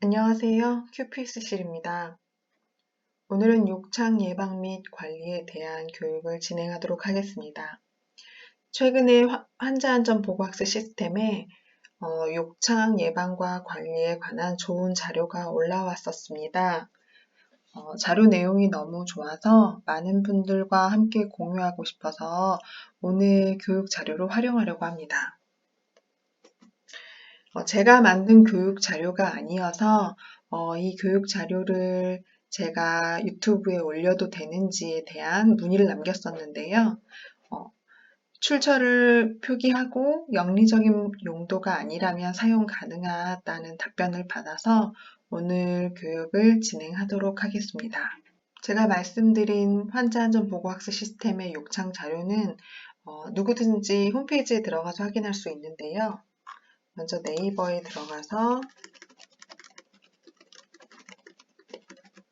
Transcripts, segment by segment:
안녕하세요. QPS실입니다. 오늘은 욕창 예방 및 관리에 대한 교육을 진행하도록 하겠습니다. 최근에 환자안전보고학습 시스템에 욕창 예방과 관리에 관한 좋은 자료가 올라왔었습니다. 자료 내용이 너무 좋아서 많은 분들과 함께 공유하고 싶어서 오늘 교육 자료로 활용하려고 합니다. 제가 만든 교육 자료가 아니어서 이 교육 자료를 제가 유튜브에 올려도 되는지에 대한 문의를 남겼었는데요. 출처를 표기하고 영리적인 용도가 아니라면 사용 가능하다는 답변을 받아서 오늘 교육을 진행하도록 하겠습니다. 제가 말씀드린 환자안전보고학습 시스템의 욕창 자료는 누구든지 홈페이지에 들어가서 확인할 수 있는데요. 먼저 네이버에 들어가서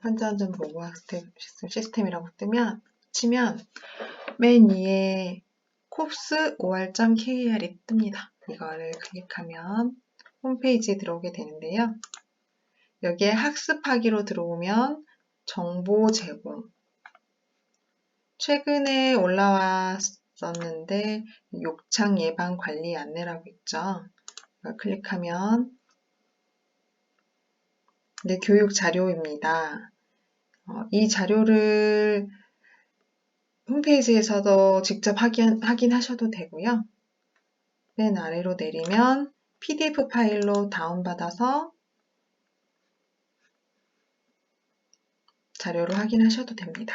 환자안전보고학습 시스템이라고 치면 맨 위에 copsor.kr이 뜹니다. 이거를 클릭하면 홈페이지에 들어오게 되는데요. 여기에 학습하기로 들어오면 정보 제공, 최근에 올라왔었는데 욕창 예방 관리 안내라고 있죠. 이걸 클릭하면 교육 자료입니다. 이 자료를 홈페이지에서도 직접 확인하셔도 되고요. 맨 아래로 내리면 PDF 파일로 다운받아서 자료를 확인하셔도 됩니다.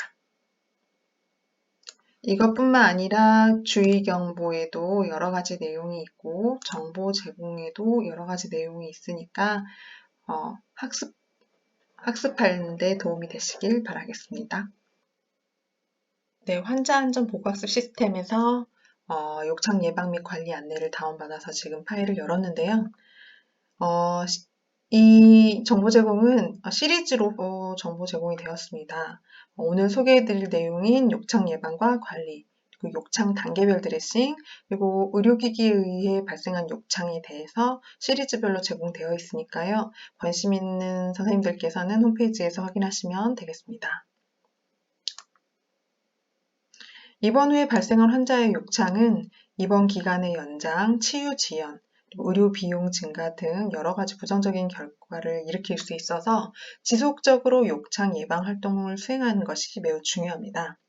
이것뿐만 아니라 주의경보에도 여러 가지 내용이 있고 정보 제공에도 여러 가지 내용이 있으니까 학습하는 데 도움이 되시길 바라겠습니다. 네, 환자안전보고학습 시스템에서 욕창 예방 및 관리 안내를 다운받아서 지금 파일을 열었는데요. 이 정보 제공은 시리즈로 정보 제공이 되었습니다. 오늘 소개해드릴 내용인 욕창 예방과 관리, 그리고 욕창 단계별 드레싱, 그리고 의료기기에 의해 발생한 욕창에 대해서 시리즈별로 제공되어 있으니까요. 관심 있는 선생님들께서는 홈페이지에서 확인하시면 되겠습니다. 입원 후에 발생한 환자의 욕창은 입원 기간의 연장, 치유 지연, 의료 비용 증가 등 여러 가지 부정적인 결과를 일으킬 수 있어서 지속적으로 욕창 예방 활동을 수행하는 것이 매우 중요합니다.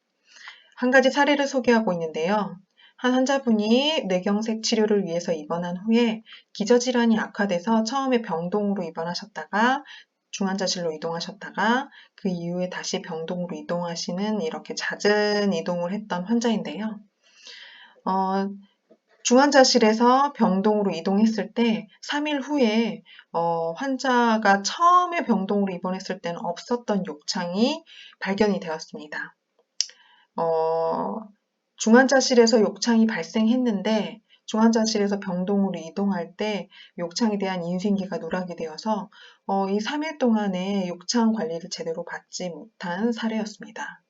한 가지 사례를 소개하고 있는데요. 한 환자분이 뇌경색 치료를 위해서 입원한 후에 기저질환이 악화돼서 처음에 병동으로 입원하셨다가 중환자실로 이동하셨다가 그 이후에 다시 병동으로 이동하시는 이렇게 잦은 이동을 했던 환자인데요. 중환자실에서 병동으로 이동했을 때 3일 후에 환자가 처음에 병동으로 입원했을 때는 없었던 욕창이 발견이 되었습니다. 중환자실에서 욕창이 발생했는데 중환자실에서 병동으로 이동할 때 욕창에 대한 인수인계가 누락이 되어서 이 3일 동안에 욕창 관리를 제대로 받지 못한 사례였습니다.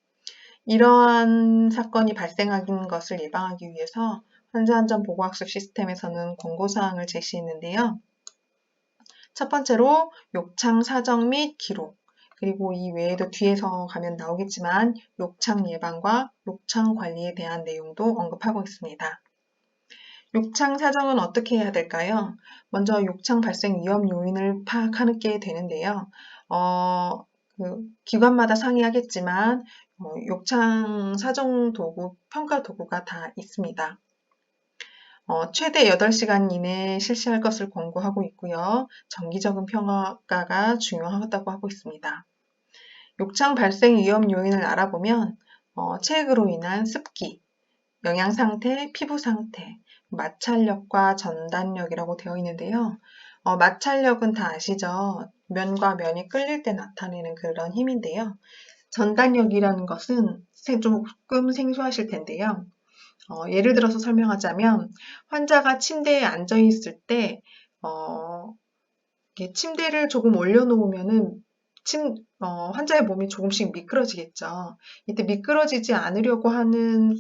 이러한 사건이 발생하는 것을 예방하기 위해서 환자안전보고학습 시스템에서는 권고사항을 제시했는데요. 첫 번째로 욕창 사정 및 기록, 그리고 이 외에도 뒤에서 가면 나오겠지만 욕창 예방과 욕창 관리에 대한 내용도 언급하고 있습니다. 욕창 사정은 어떻게 해야 될까요? 먼저 욕창 발생 위험 요인을 파악하게 되는데요. 기관마다 상이하겠지만 욕창 사정 도구, 평가 도구가 다 있습니다. 최대 8시간 이내에 실시할 것을 권고하고 있고요. 정기적인 평가가 중요하다고 하고 있습니다. 욕창 발생 위험 요인을 알아보면 체액으로 인한 습기, 영양 상태, 피부 상태, 마찰력과 전단력이라고 되어 있는데요. 마찰력은 다 아시죠? 면과 면이 끌릴 때 나타내는 그런 힘인데요. 전단력이라는 것은 조금 생소하실 텐데요. 예를 들어서 설명하자면 환자가 침대에 앉아 있을 때 침대를 조금 올려놓으면은 환자의 몸이 조금씩 미끄러지겠죠. 이때 미끄러지지 않으려고 하는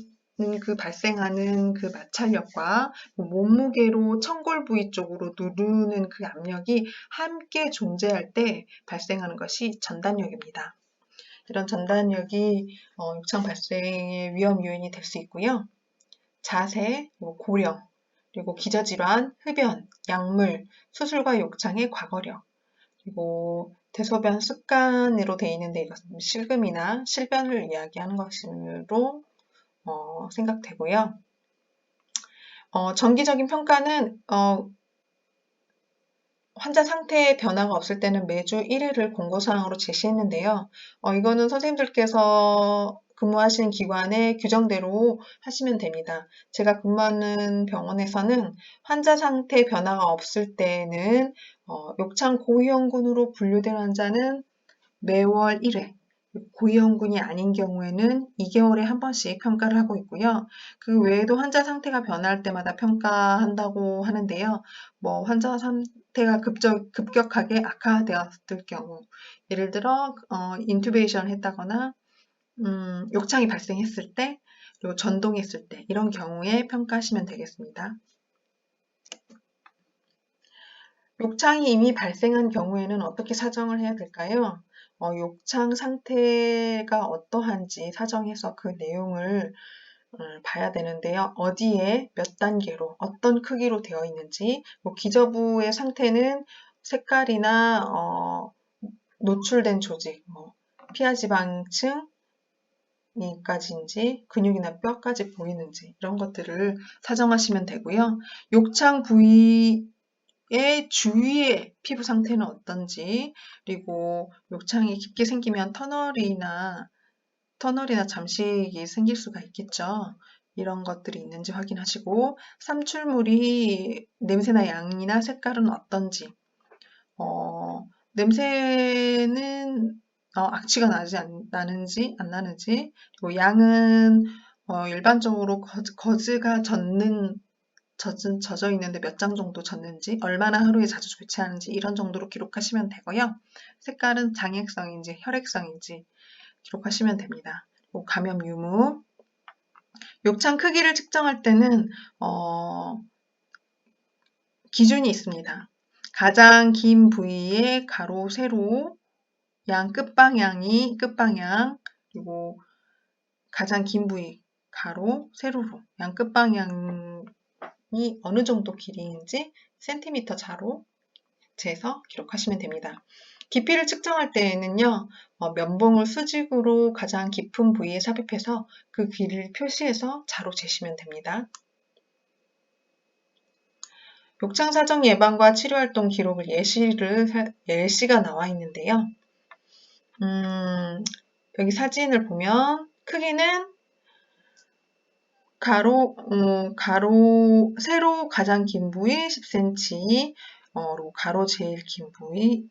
그 발생하는 그 마찰력과 몸무게로 청골 부위 쪽으로 누르는 그 압력이 함께 존재할 때 발생하는 것이 전단력입니다. 이런 전단력이 욕창 발생의 위험 요인이 될 수 있고요. 자세, 고령, 그리고 기저질환, 흡연, 약물, 수술과 욕창의 과거력, 그리고 대소변 습관으로 되어 있는데 이것은 실금이나 실변을 이야기하는 것으로 생각되고요. 정기적인 평가는 환자 상태에 변화가 없을 때는 매주 1회를 공고사항으로 제시했는데요. 이거는 선생님들께서 근무하시는 기관의 규정대로 하시면 됩니다. 제가 근무하는 병원에서는 환자 상태 변화가 없을 때는 욕창 고위험군으로 분류된 환자는 매월 1회, 고위험군이 아닌 경우에는 2개월에 한 번씩 평가를 하고 있고요. 그 외에도 환자 상태가 변할 때마다 평가한다고 하는데요. 환자 상태가 급격하게 악화되었을 경우, 예를 들어 인투베이션 했다거나 욕창이 발생했을 때, 그리고 전동했을 때 이런 경우에 평가하시면 되겠습니다. 욕창이 이미 발생한 경우에는 어떻게 사정을 해야 될까요? 욕창 상태가 어떠한지 사정해서 그 내용을 봐야 되는데요. 어디에 몇 단계로 어떤 크기로 되어 있는지, 기저부의 상태는 색깔이나 노출된 조직, 피하지방층 까지인지 근육이나 뼈까지 보이는지 이런 것들을 사정하시면 되고요. 욕창 부위의 주위의 피부 상태는 어떤지, 그리고 욕창이 깊게 생기면 터널이나 잠식이 생길 수가 있겠죠. 이런 것들이 있는지 확인하시고, 삼출물이 냄새나 양이나 색깔은 어떤지, 냄새는 악취가 나는지 안 나는지, 그리고 양은 일반적으로 거즈가 젖어 있는데 몇 장 정도 젖는지, 얼마나 하루에 자주 교체하는지 이런 정도로 기록하시면 되고요. 색깔은 장액성인지 혈액성인지 기록하시면 됩니다. 감염 유무, 욕창 크기를 측정할 때는 기준이 있습니다. 가장 긴 부위의 가로, 세로, 양 끝방향, 그리고 가장 긴 부위, 가로, 세로로, 양 끝방향이 어느 정도 길이인지 센티미터 자로 재서 기록하시면 됩니다. 깊이를 측정할 때에는요, 면봉을 수직으로 가장 깊은 부위에 삽입해서 그 길이를 표시해서 자로 재시면 됩니다. 욕창 사정 예방과 치료 활동 기록을 예시가 나와 있는데요. 여기 사진을 보면 크기는 세로 가장 긴 부위 10cm, 가로 제일 긴 부위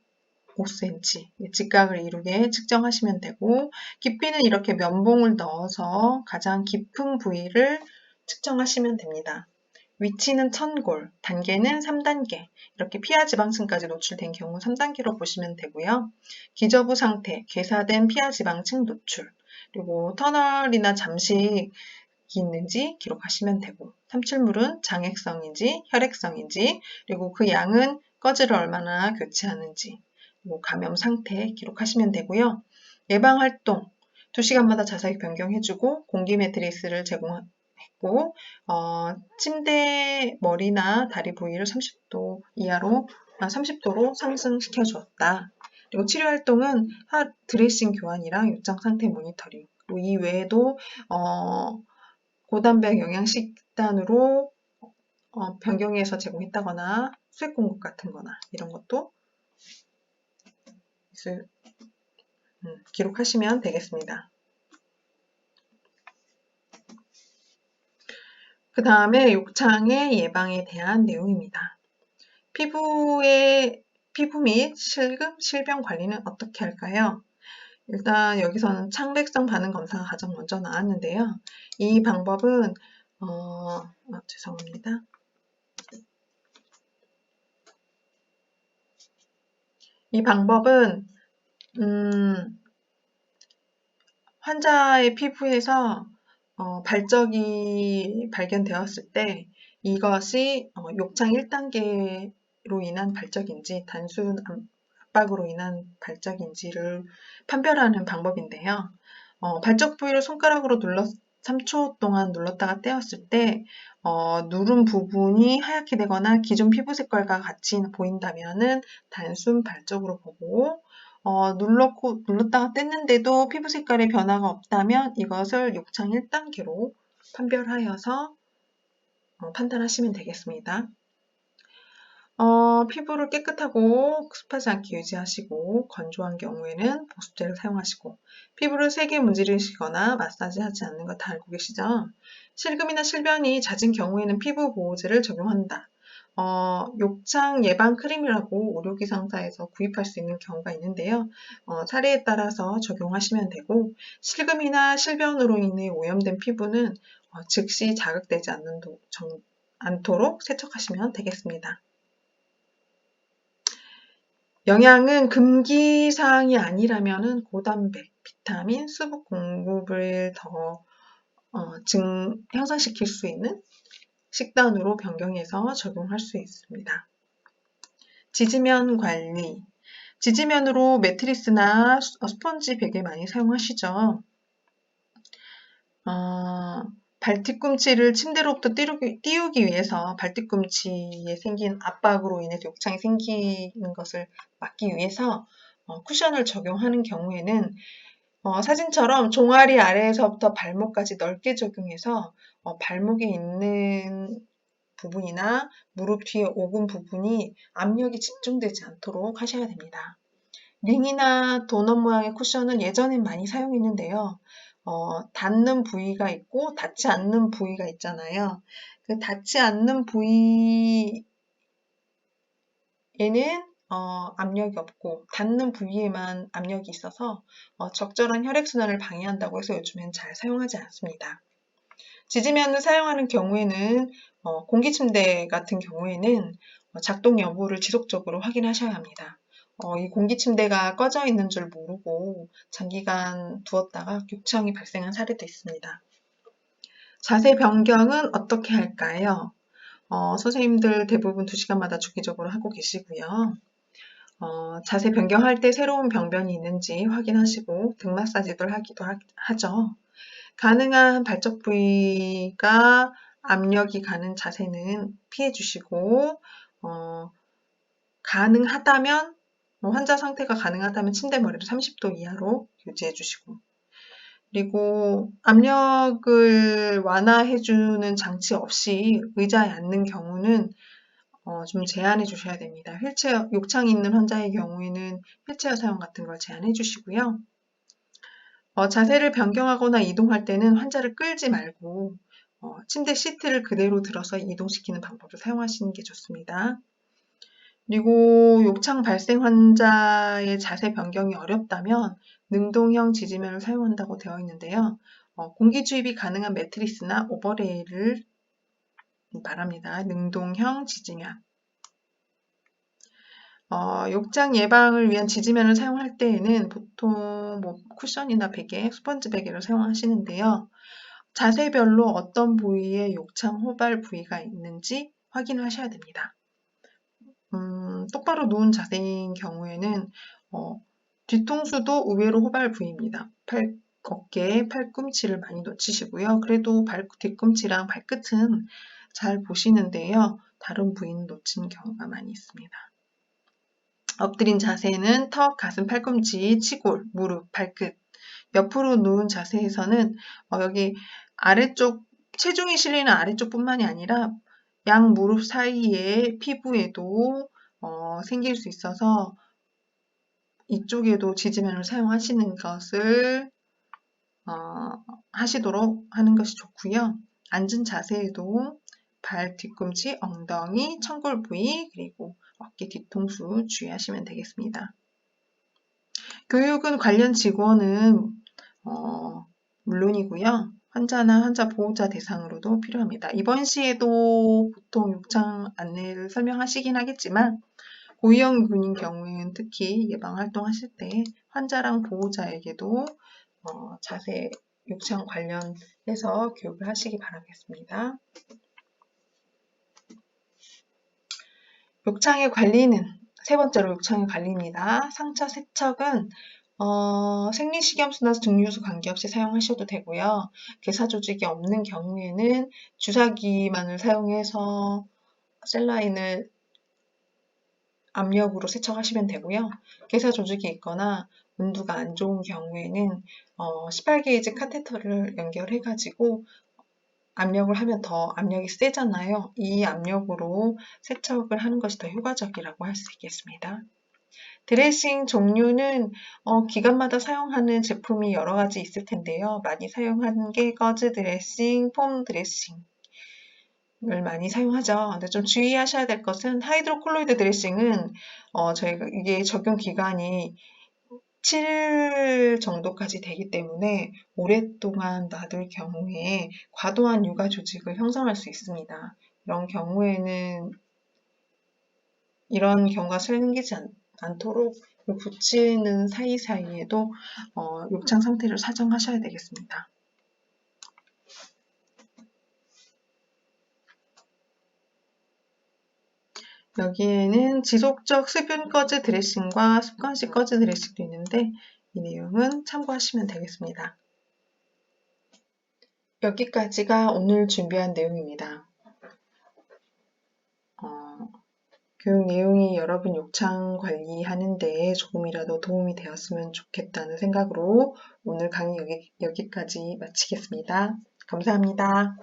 5cm, 직각을 이루게 측정하시면 되고, 깊이는 이렇게 면봉을 넣어서 가장 깊은 부위를 측정하시면 됩니다. 위치는 천골, 단계는 3단계, 이렇게 피하지방층까지 노출된 경우 3단계로 보시면 되고요. 기저부 상태, 괴사된 피하지방층 노출, 그리고 터널이나 잠식이 있는지 기록하시면 되고, 삼출물은 장액성인지 혈액성인지, 그리고 그 양은 거즈를 얼마나 교체하는지, 그리고 감염 상태 기록하시면 되고요. 예방활동 2시간마다 자세히 변경해주고, 공기 매트리스를 제공했고, 침대 머리나 다리 부위를 30도로 상승시켜 주었다. 그리고 치료 활동은 드레싱 교환이랑 욕창 상태 모니터링, 그리고 이 외에도 고단백 영양식단으로 변경해서 제공했다거나 수액 공급 같은 거나 이런 것도 기록하시면 되겠습니다. 그 다음에 욕창의 예방에 대한 내용입니다. 피부 및 실금, 실병 관리는 어떻게 할까요? 일단 여기서는 창백성 반응 검사가 가장 먼저 나왔는데요. 이 방법은 죄송합니다. 이 방법은 환자의 피부에서 발적이 발견되었을 때 이것이 욕창 1단계로 인한 발적인지 단순 압박으로 인한 발작인지를 판별하는 방법인데요. 발적 부위를 손가락으로 3초 동안 눌렀다가 떼었을 때 누른 부분이 하얗게 되거나 기존 피부 색깔과 같이 보인다면은 단순 발적으로 보고 눌렀다가 뗐는데도 피부 색깔에 변화가 없다면 이것을 욕창 1단계로 판별하여서 판단하시면 되겠습니다. 피부를 깨끗하고 습하지 않게 유지하시고 건조한 경우에는 보습제를 사용하시고 피부를 세게 문지르시거나 마사지하지 않는 거 다 알고 계시죠? 실금이나 실변이 잦은 경우에는 피부 보호제를 적용한다. 욕창 예방 크림이라고 의료기 상사에서 구입할 수 있는 경우가 있는데요. 사례에 따라서 적용하시면 되고 실금이나 실변으로 인해 오염된 피부는 즉시 자극되지 않도록 세척하시면 되겠습니다. 영양은 금기사항이 아니라면 고단백, 비타민, 수분 공급을 더 향상시킬 수 있는 식단으로 변경해서 적용할 수 있습니다. 지지면 관리. 지지면으로 매트리스나 스펀지 베개 많이 사용하시죠. 발뒤꿈치를 침대로부터 띄우기 위해서 발뒤꿈치에 생긴 압박으로 인해서 욕창이 생기는 것을 막기 위해서 쿠션을 적용하는 경우에는 사진처럼 종아리 아래에서부터 발목까지 넓게 적용해서 발목에 있는 부분이나 무릎 뒤에 오금 부분이 압력이 집중되지 않도록 하셔야 됩니다. 링이나 도넛 모양의 쿠션은 예전엔 많이 사용했는데요. 닿는 부위가 있고 닿지 않는 부위가 있잖아요. 그 닿지 않는 부위에는 압력이 없고 닿는 부위에만 압력이 있어서 적절한 혈액순환을 방해한다고 해서 요즘엔 잘 사용하지 않습니다. 지지면을 사용하는 경우에는 공기침대 같은 경우에는 작동 여부를 지속적으로 확인하셔야 합니다. 이 공기침대가 꺼져 있는 줄 모르고 장기간 두었다가 욕창이 발생한 사례도 있습니다. 자세 변경은 어떻게 할까요? 선생님들 대부분 2시간마다 주기적으로 하고 계시고요. 자세 변경할 때 새로운 병변이 있는지 확인하시고 등 마사지도 하기도 하죠. 가능한 발적 부위가 압력이 가는 자세는 피해 주시고 가능하다면 환자 상태가 가능하다면 침대 머리를 30도 이하로 유지해 주시고 그리고 압력을 완화해 주는 장치 없이 의자에 앉는 경우는 좀 제한해 주셔야 됩니다. 휠체어, 욕창이 있는 환자의 경우에는 휠체어 사용 같은 걸 제한해 주시고요. 자세를 변경하거나 이동할 때는 환자를 끌지 말고 침대 시트를 그대로 들어서 이동시키는 방법을 사용하시는 게 좋습니다. 그리고 욕창 발생 환자의 자세 변경이 어렵다면 능동형 지지면을 사용한다고 되어 있는데요. 공기 주입이 가능한 매트리스나 오버레이를 바랍니다. 능동형 지지면. 욕창 예방을 위한 지지면을 사용할 때에는 보통 쿠션이나 베개, 스펀지 베개를 사용하시는데요. 자세별로 어떤 부위에 욕창 호발 부위가 있는지 확인하셔야 됩니다. 똑바로 누운 자세인 경우에는 뒤통수도 의외로 호발 부위입니다. 어깨, 팔꿈치를 많이 놓치시고요. 그래도 뒤꿈치랑 발끝은 잘 보시는데요. 다른 부위는 놓친 경우가 많이 있습니다. 엎드린 자세는 턱, 가슴, 팔꿈치, 치골, 무릎, 발끝. 옆으로 누운 자세에서는 여기 아래쪽, 체중이 실리는 아래쪽뿐만이 아니라 양 무릎 사이의 피부에도 생길 수 있어서 이쪽에도 지지면을 사용하시는 것을 하시도록 하는 것이 좋고요. 앉은 자세에도 발, 뒤꿈치, 엉덩이, 천골 부위, 그리고 어깨, 뒤통수 주의하시면 되겠습니다. 교육은 관련 직원은 물론이고요. 환자나 환자 보호자 대상으로도 필요합니다. 입원 시에도 보통 욕창 안내를 설명하시긴 하겠지만 고위험군인 경우에는 특히 예방 활동하실 때 환자랑 보호자에게도 자세 욕창 관련해서 교육을 하시기 바라겠습니다. 욕창의 관리는 세 번째로 욕창의 관리입니다. 상처 세척은 생리식염수나 증류수 관계없이 사용하셔도 되고요. 괴사 조직이 없는 경우에는 주사기만을 사용해서 셀라인을 압력으로 세척하시면 되고요. 괴사 조직이 있거나 온도가 안 좋은 경우에는 18게이지 카테터를 연결해가지고 압력을 하면 더 압력이 세잖아요. 이 압력으로 세척을 하는 것이 더 효과적이라고 할 수 있겠습니다. 드레싱 종류는 기관마다 사용하는 제품이 여러 가지 있을 텐데요. 많이 사용하는 게 거즈 드레싱, 폼 드레싱 을 많이 사용하죠. 근데 좀 주의하셔야 될 것은 하이드로콜로이드 드레싱은 저희가 이게 적용 기간이 7일 정도까지 되기 때문에 오랫동안 놔둘 경우에 과도한 육아 조직을 형성할 수 있습니다. 이런 경우가 생기지 않도록 붙이는 사이사이에도 욕창 상태를 사정하셔야 되겠습니다. 여기에는 지속적 수분 꺼즈 드레싱과 습관식 꺼즈 드레싱도 있는데 이 내용은 참고하시면 되겠습니다. 여기까지가 오늘 준비한 내용입니다. 교육 내용이 여러분 욕창 관리하는 데 조금이라도 도움이 되었으면 좋겠다는 생각으로 오늘 강의 여기까지 마치겠습니다. 감사합니다.